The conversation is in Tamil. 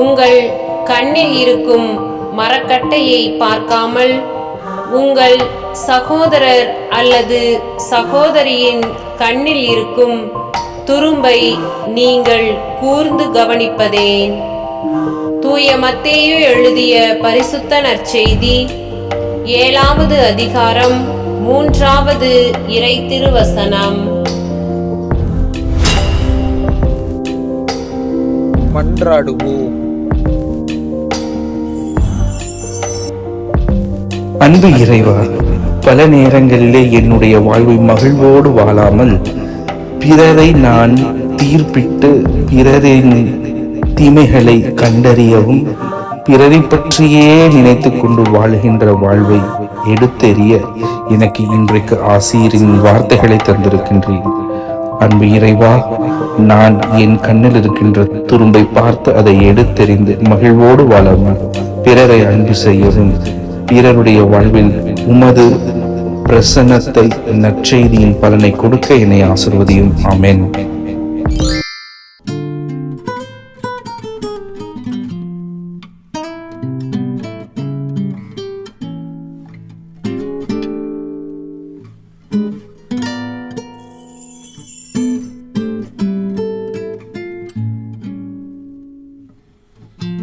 உங்கள் கண்ணில் இருக்கும் மரக்கட்டையை பார்க்காமல் உங்கள் சகோதரர் அல்லது சகோதரியின் கண்ணில் இருக்கும் துரும்பை நீங்கள் கூர்ந்து கவனிப்பதேன்? தூய மத்தேயு எழுதிய பரிசுத்த நற்செய்தி 7வது அதிகாரம் 3வது இறை திருவசனம். மன்றாடுவோம். அன்பு இறைவா, பல நேரங்களிலே என்னுடைய வாழ்வை மகிழ்வோடு வாழாமல் பிறரை நான் தீர்ப்பிட்டு பிறரின் தீமைகளை கண்டறியவும் பிறரை பற்றியே நினைத்து கொண்டு வாழுகின்ற வாழ்வை எடுத்தெறிய எனக்கு இன்றைக்கு ஆசிரியரின் வார்த்தைகளை தந்திருக்கின்றேன். அன்பு இறைவா, நான் என் கண்ணில் இருக்கின்ற துரும்பை பார்த்து அதை எடுத்தெறிந்து மகிழ்வோடு வாழவும் பிறரை அன்பு செய்யவும் பிறருடைய வாழ்வில் உமது பிரசன்னத்தை நற்செய்தியின் பலனை கொடுக்க என்னை ஆசீர்வதியும். ஆமென்.